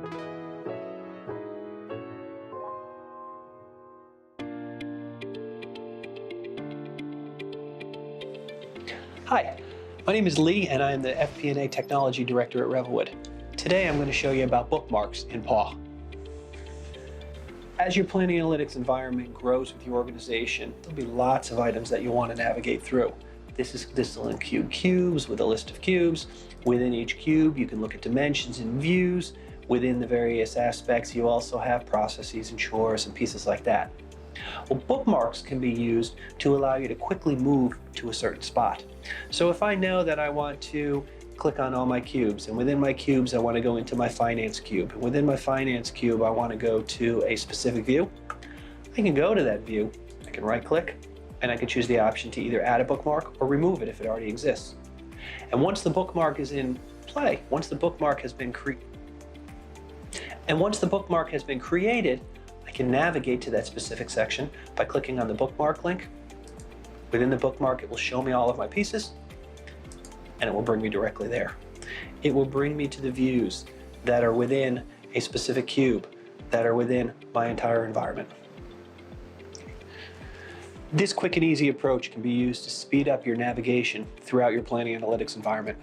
Hi, my name is Lee and I am the FP&A Technology Director at Revelwood. Today I'm going to show you about bookmarks in PAW. As your planning analytics environment grows with your organization, there'll be lots of items that you want to navigate through. This will include cubes with a list of cubes. Within each cube you can look at dimensions and views. Within the various aspects you also have processes and chores and pieces like that. Well, bookmarks can be used to allow you to quickly move to a certain spot. So if I know that I want to click on all my cubes, and within my cubes I want to go into my finance cube, and within my finance cube I want to go to a specific view, I can go to that view, I can right click, and I can choose the option to either add a bookmark or remove it if it already exists. And once the bookmark is in play, once the bookmark has been created, I can navigate to that specific section by clicking on the bookmark link. Within the bookmark, it will show me all of my pieces, and it will bring me directly there. It will bring me to the views that are within a specific cube, that are within my entire environment. This quick and easy approach can be used to speed up your navigation throughout your planning analytics environment.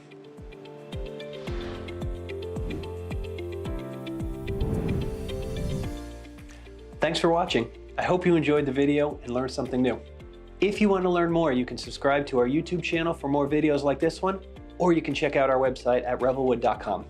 Thanks for watching. I hope you enjoyed the video and learned something new. If you want to learn more, you can subscribe to our YouTube channel for more videos like this one, or you can check out our website at revelwood.com.